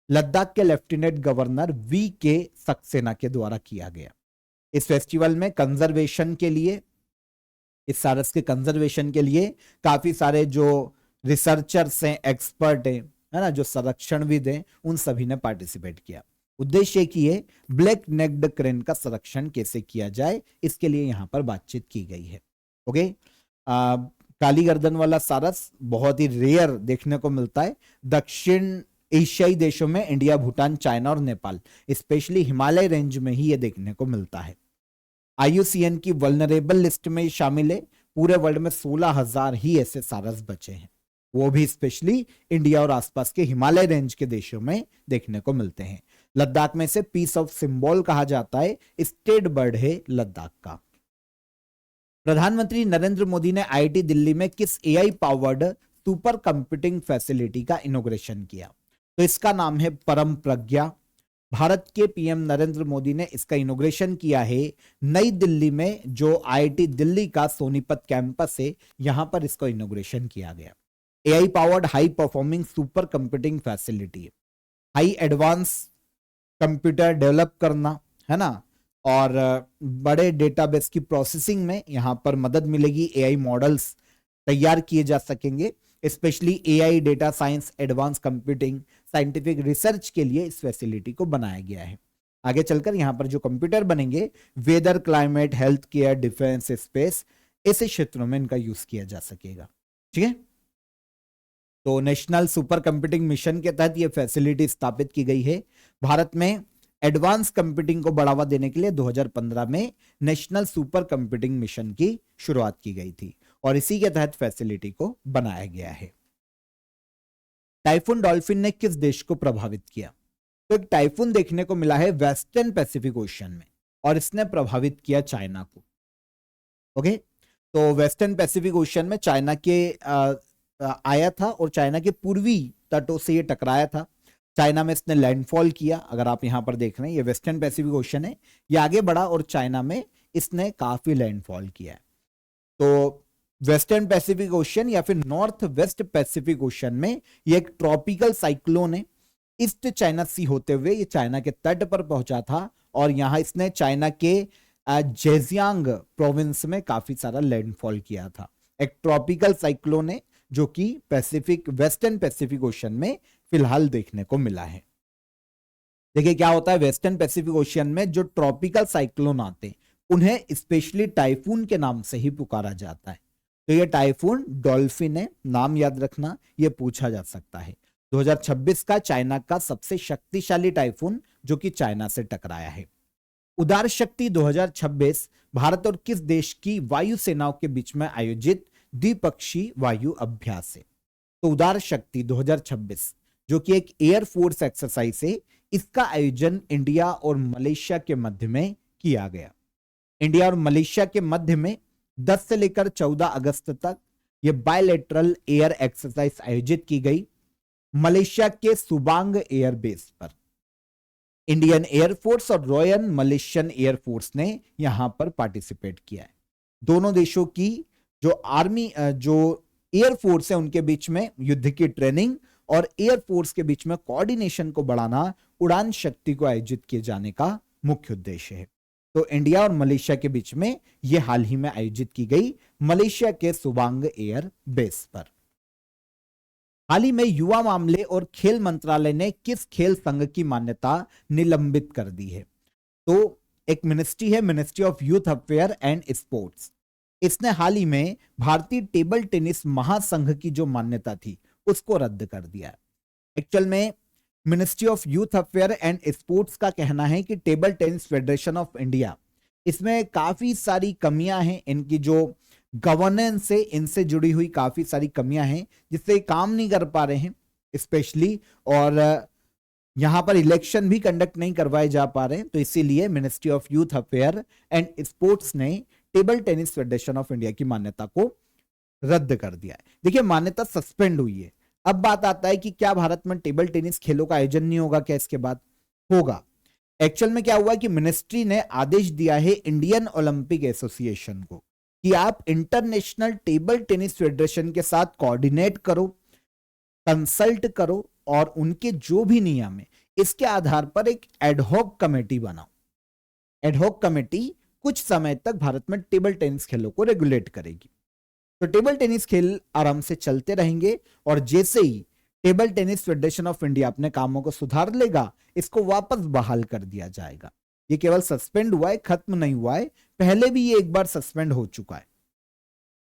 लद्दाख के लेफ्टिनेंट गवर्नर VK सक्सेना के द्वारा किया गया। इस फेस्टिवल में कंजर्वेशन के लिए, इस सारस के कंजर्वेशन के लिए काफी सारे जो रिसर्चर्स हैं, एक्सपर्ट हैं, है ना, जो संरक्षणविद हैं, उन सभी ने पार्टिसिपेट किया। उद्देश्य की है ब्लैक नेक्ड क्रेन का संरक्षण कैसे किया जाए, इसके लिए यहां पर बातचीत की गई है। ओके, काली गर्दन वाला सारस बहुत ही रेयर देखने को मिलता है दक्षिण एशियाई देशों में, इंडिया, भूटान, चाइना और नेपाल, स्पेशली हिमालय रेंज में ही यह देखने को मिलता है। IUCN की वल्नरेबल लिस्ट में शामिल है। पूरे वर्ल्ड में 16,000 ही ऐसे सारस बचे हैं, वो भी स्पेशली इंडिया और आसपास के हिमालय रेंज के देशों में देखने को मिलते हैं। लद्दाख में से पीस ऑफ सिंबल कहा जाता है, स्टेट बर्ड है लद्दाख का। प्रधानमंत्री नरेंद्र मोदी ने IIT दिल्ली में किस AI powered super computing facility का इनॉग्रेशन किया? तो इसका नाम है परम प्रज्ञा। भारत के PM नरेंद्र मोदी ने इसका इनॉग्रेशन किया है नई दिल्ली में, जो IIT दिल्ली का सोनीपत कैंपस है, यहां पर इसका इनॉग्रेशन किया गया। AI powered high performing super computing facility, high advance computer develop करना, है ना, और बड़े डेटाबेस की प्रोसेसिंग में यहाँ पर मदद मिलेगी, एआई मॉडल्स तैयार किए जा सकेंगे, specially AI, data science, advance computing, scientific research के लिए इस फैसिलिटी को बनाया गया है। आगे चलकर यहाँ पर जो कंप्यूटर बनेंगे, weather, climate, health care, defence, space, ऐसे क्षेत्रों में इनका यूज किया जा सकेगा। ठीक है, तो नेशनल सुपर कंप्यूटिंग मिशन के तहत यह फैसिलिटी स्थापित की गई है। भारत में एडवांस कंप्यूटिंग को बढ़ावा देने के लिए 2015 में नेशनल सुपर कंप्यूटिंग मिशन की शुरुआत की गई थी और इसी के तहत फैसिलिटी को बनाया गया है। टाइफून डॉल्फिन ने किस देश को प्रभावित किया? तो एक टाइफून देखने को मिला है वेस्टर्न पैसिफिक ओशन में और इसने प्रभावित किया चाइना को। ओके, तो वेस्टर्न पैसिफिक ओशन में चाइना के आया था और चाइना के पूर्वी तटों से ये टकराया था। चाइना में इसने लैंडफॉल किया। अगर आप यहां पर देख रहे हैं, ये वेस्टर्न पैसिफिक ओशन है, ये आगे बढ़ा और चाइना में इसने काफी लैंडफॉल किया है। तो वेस्टर्न पैसिफिक ओशन या फिर नॉर्थ वेस्ट पैसिफिक ओशन में ये एक ट्रॉपिकल साइक्लोन है। ईस्ट चाइना सी होते हुए ये चाइना के तट पर पहुंचा था और यहां इसने चाइना के जेजियांग प्रोविंस में काफी सारा लैंडफॉल किया था। एक ट्रॉपिकल साइक्लोन है जो कि पैसिफिक, वेस्टर्न पैसिफिक ओशन में फिलहाल देखने को मिला है। देखिए क्या होता है, वेस्टर्न पैसिफिक ओशियन में जो ट्रॉपिकल साइक्लोन आते हैं उन्हें स्पेशली टाइफून के नाम से ही पुकारा जाता है। तो ये टाइफून डॉल्फिन है, नाम याद रखना, ये पूछा जा सकता है। 2026 का चाइना का सबसे शक्तिशाली टाइफून जो कि चाइना से टकराया है। उदार शक्ति 2026 भारत और किस देश की वायु सेनाओं के बीच में आयोजित द्विपक्षीय वायु अभ्यास है? तो उदार शक्ति 2026 जो कि एक एयरफोर्स एक्सरसाइज है, इसका आयोजन इंडिया और मलेशिया के मध्य में किया गया। इंडिया और मलेशिया के मध्य में 10 से लेकर 14 अगस्त तक यह बायलैटरल एयर एक्सरसाइज आयोजित की गई मलेशिया के सुबांग एयर बेस पर। इंडियन एयरफोर्स और रॉयल मलेशियन एयरफोर्स ने यहां पर पार्टिसिपेट किया है। दोनों देशों की जो आर्मी, जो एयरफोर्स है, उनके बीच में युद्ध की ट्रेनिंग और एयरफोर्स के बीच में कोऑर्डिनेशन को बढ़ाना उड़ान शक्ति को आयोजित किए जाने का मुख्य उद्देश्य है। तो इंडिया और मलेशिया के बीच में यह हाल ही में आयोजित की गई मलेशिया के सुबांग एयर बेस पर। हाल ही में युवा मामले और खेल मंत्रालय ने किस खेल संघ की मान्यता निलंबित कर दी है? तो एक मिनिस्ट्री है, ministry of youth affair and sports. इसने हाल ही में भारतीय टेबल टेनिस महासंघ की जो मान्यता थी उसको रद्द कर दिया है। एक्चुअल में ministry of youth affair and sports का कहना है कि table tennis federation of India, इसमें काफी सारी कमियां हैं, इनकी जो गवर्नेंस है इनसे जुड़ी हुई काफी सारी कमियां हैं जिससे काम नहीं कर पा रहे हैं स्पेशली, और यहां पर इलेक्शन भी कंडक्ट नहीं करवाए जा पा रहे हैं। तो इसीलिए ministry of youth affair and sports ने table tennis federation of India की मान्यता को रद्द कर दिया है। देखिए मान्यता सस्पेंड हुई है। अब बात आता है कि क्या भारत में टेबल टेनिस खेलों का आयोजन नहीं होगा क्या? इसके बाद होगा। एक्चुअल में क्या हुआ कि मिनिस्ट्री ने आदेश दिया है इंडियन ओलंपिक एसोसिएशन को कि आप इंटरनेशनल टेबल टेनिस फेडरेशन के साथ कोऑर्डिनेट करो, कंसल्ट करो और उनके जो भी नियम है इसके आधार पर एक एडहॉक कमेटी बनाओ। एडहॉक कमेटी कुछ समय तक भारत में टेबल टेनिस खेलों को रेगुलेट करेगी। तो टेबल टेनिस खेल आराम से चलते रहेंगे और जैसे ही table tennis federation of India अपने कामों को सुधार लेगा, इसको वापस बहाल कर दिया जाएगा। ये केवल सस्पेंड हुआ है, खत्म नहीं हुआ है, पहले भी ये एक बार सस्पेंड हो चुका है।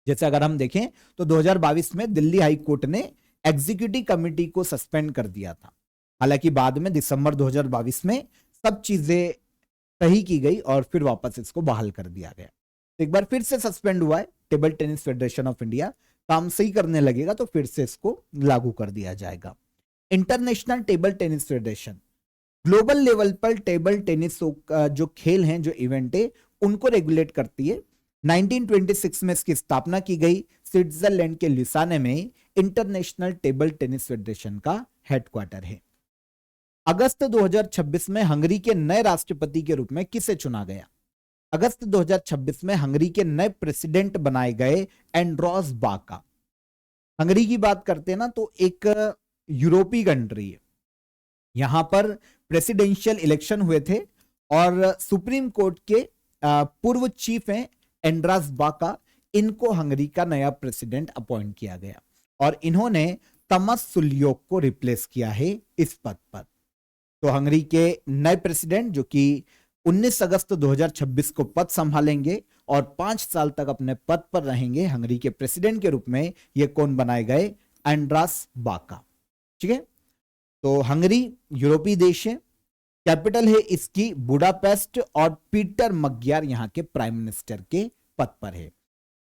जैसे अगर हम देखें तो 2022 में दिल्ली हाई कोर्ट ने एग्जीक्यूटिव कमेटी को सस्पेंड कर दिया था। हालांकि बाद में दिसंबर 2022 में सब चीजें सही की गई और फिर वापस इसको बहाल कर दिया गया। तो एक बार फिर से सस्पेंड हुआ है table tennis federation of India, काम सही करने लगेगा तो फिर से इसको लागू कर दिया जाएगा। International table tennis federation global level पर टेबल टेनिस जो खेल हैं, जो इवेंट है, उनको रेगुलेट करती है। 1926 में इसकी स्थापना की गई। स्विट्जरलैंड के ल्यूसाने में इंटरनेशनल टेबल टेनिस फेडरेशन का हेडक्वार्टर है। अगस्त 2026 में हंगरी के नए राष्ट्रपति के रूप में किसे चुना गया? अगस्त 2026 में हंगरी के नए प्रेसिडेंट बनाए गए एंड्रोस बाका। हंगरी की बात करते हैं ना तो एक यूरोपीय कंट्री है, यहां पर प्रेसिडेंशियल इलेक्शन हुए थे और सुप्रीम कोर्ट के पूर्व चीफ हैं एंड्रास बाका, इनको हंगरी का नया प्रेसिडेंट अपॉइंट किया गया और इन्होंने तमस सुल्योक को रिप्लेस किया है इस पद पर। तो हंगरी के नए प्रेसिडेंट जो कि 19 अगस्त 2026 को पद संभालेंगे और 5 साल तक अपने पद पर रहेंगे हंगरी के प्रेसिडेंट के रूप में, ये कौन बनाए गए? एंड्रास बाका। ठीक है, तो हंगरी यूरोपीय देश है, कैपिटल है इसकी बुडापेस्ट और पीटर मग्यार यहां के प्राइम मिनिस्टर के पद पर है।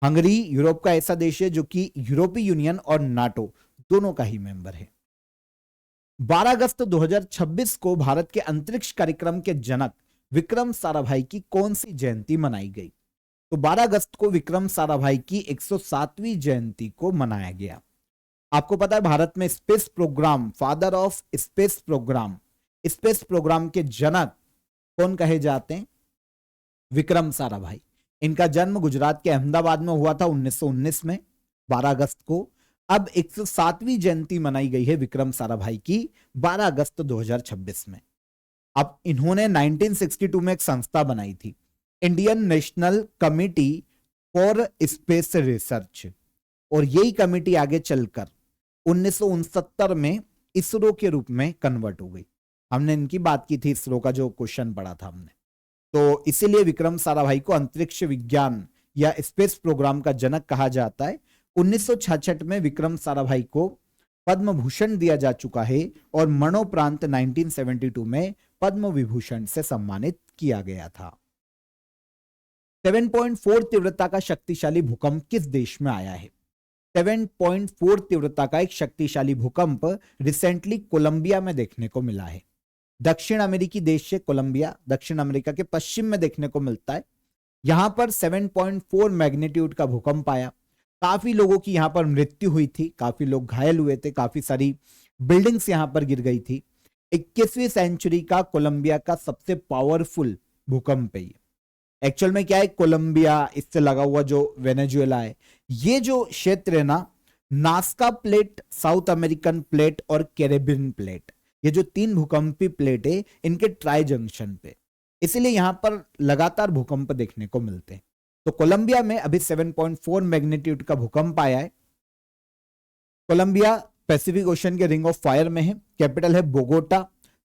हंगरी यूरोप का ऐसा देश है जो कि यूरोपीय यूनियन और नाटो दोनों का ही मेंबर है। 12 अगस्त 2026 को भारत के अंतरिक्ष कार्यक्रम के जनक विक्रम साराभाई की कौन सी जयंती मनाई गई? तो 12 अगस्त को विक्रम साराभाई की 107वीं जयंती को मनाया गया। आपको पता है भारत में space programme, father of space programme के जनक कौन कहे जाते हैं? विक्रम साराभाई। इनका जन्म गुजरात के अहमदाबाद में हुआ था 1919 में 12 अगस्त को। अब 107वीं जयंती मनाई गई है विक्रम साराभाई की 12 अगस्त 2026 में। अब इन्होंने 1962 में एक संस्था बनाई थी, Indian national committee for space research, और यही कमिटी आगे चलकर 1969 में इसरो के रूप में कन्वर्ट हो गई। हमने इनकी बात की थी, इसरो का जो क्वेश्चन पढ़ा था हमने, तो इसीलिए विक्रम साराभाई को अंतरिक्ष विज्ञान या स्पेस प्रोग्राम का जनक कहा जाता है। 1966 में विक्रम साराभाई को पद्म भूषण दिया जा चुका है और मरणोपरांत 1972 में पद्म विभूषण से सम्मानित किया गया था। 7.4 तीव्रता का शक्तिशाली भूकंप किस देश में आया है? 7.4 तीव्रता का एक शक्तिशाली भूकंप रिसेंटली कोलंबिया में देखने को मिला है। दक्षिण अमेरिकी देश है कोलंबिया, दक्षिण अमेरिका के पश्चिम में देखने को मिलता है। यहां पर 7.4 मैग्नीट्यूड का भूकंप आया। काफी लोगों की यहां पर मृत्यु हुई थी, काफी लोग घायल हुए थे, काफी सारी बिल्डिंग्स यहां पर गिर गई थी। 21वीं सेंचुरी का कोलंबिया का सबसे पावरफुल भूकंप है ये। एक्चुअल में क्या है, कोलंबिया, इससे लगा हुआ जो वेनेजुएला है, ये जो क्षेत्र है ना, Nazca plate, south American plate और कैरेबियन प्लेट, ये जो 3 भूकंपी प्लेट है, इनके ट्राई जंक्शन पे, इसलिए यहां पर लगातार भूकंप देखने को मिलते हैं। तो कोलंबिया में अभी 7.4 मैग्नीट्यूड का भूकंप आया है। कोलंबिया पैसिफिक ओशन के रिंग ऑफ फायर में है, कैपिटल है बोगोटा,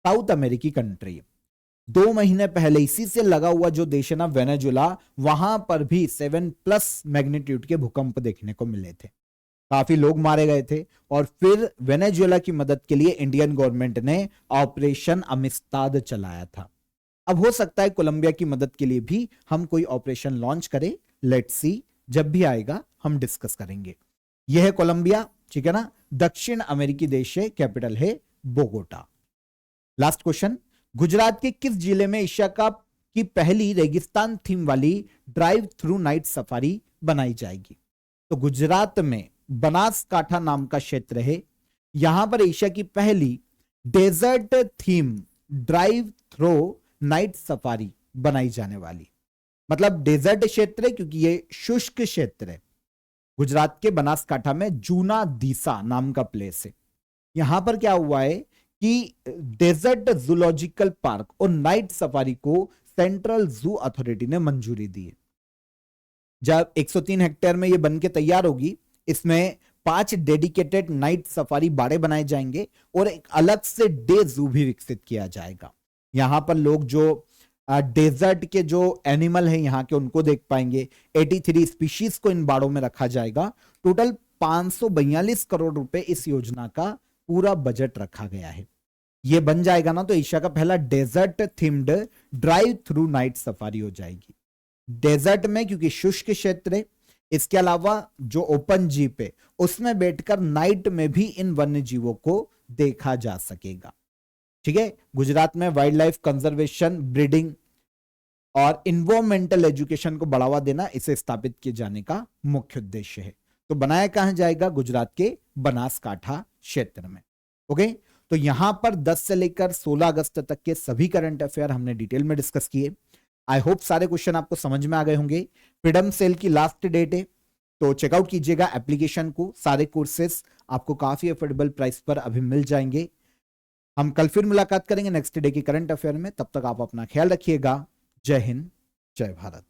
साउथ अमेरिकी कंट्री। 2 महीने पहले इसी से लगा हुआ जो देश है ना वेनेजुएला, वहां पर भी 7+ मैग्नीट्यूड के भूकंप देखने को मिले थे, काफी लोग मारे गए थे। और फिर वेनेजुएला की मदद के लिए इंडियन गवर्नमेंट ने ऑपरेशन अमिस्ताद चलाया था। अब हो सकता है कोलंबिया की मदद के लिए भी हम कोई ऑपरेशन लॉन्च करें, लेट्स सी, जब भी आएगा हम डिस्कस करेंगे। यह है कोलंबिया, ठीक है ना, दक्षिण अमेरिकी देश है, कैपिटल है बोगोटा। लास्ट क्वेश्चन, गुजरात के किस जिले में एशिया कप की पहली रेगिस्तान थीम वाली ड्राइव थ्रू नाइट सफारी बनाई जाएगी? तो गुजरात में बनासकाठा नाम का क्षेत्र है, यहां पर एशिया की पहली desert theme drive through night safari बनाई जाने वाली। मतलब डेजर्ट क्षेत्र है क्योंकि ये शुष्क क्षेत्र है। गुजरात के बनासकाठा में जूना दीसा नाम का प्लेस है। यहां पर क्या हुआ है कि डेजर्ट जूलॉजिकल पार्क और नाइट सफारी को सेंट्रल जू अथॉरिटी ने मंजूरी दी है। जब 103 हेक्टेयर में ये बन के तैयार होगी, इसमें 5 डेडिकेटेड नाइट सफारी बाड़े बनाए जाएंगे और एक अलग से डे जू भी विकसित किया जाएगा। यहां पर लोग जो डेजर्ट के जो एनिमल हैं यहाँ के, उनको देख पाएंगे। 83 स्पीशीज को इन बाड़ों में रखा जाएगा। टोटल 542 करोड़ रुपए इस योजना का पूरा बजट रखा गया है। ये बन जाएगा ना तो एशिया का पहला desert themed drive through night safari हो जाएगी। डेजर्ट में क्योंकि शुष्क क्षेत्र है, इसके अलावा जो ओपन जीप है उसमें बैठकर नाइट में भी इन वन्य जीवों को देखा जा सकेगा। ठीक है, गुजरात में वाइल्ड लाइफ कंजर्वेशन, ब्रीडिंग और इन्वायरमेंटल एजुकेशन को बढ़ावा देना इसे स्थापित किए जाने का मुख्य उद्देश्य है। तो बनाया कहां जाएगा? गुजरात के बनासकाठा क्षेत्र में। ओके, तो यहां पर 10 से लेकर 16 अगस्त तक के सभी करंट अफेयर हमने डिटेल में डिस्कस किए। आई होप सारे क्वेश्चन आपको समझ में आ गए होंगे। फ्रीडम सेल की लास्ट डेट है, तो चेकआउट कीजिएगा एप्लीकेशन को। सारे कोर्सेस आपको काफी अफोर्डेबल प्राइस पर अभी मिल जाएंगे। हम कल फिर मुलाकात करेंगे नेक्स्ट डे की करंट अफेयर में। तब तक आप अपना ख्याल रखिएगा। जय हिंद, जय भारत।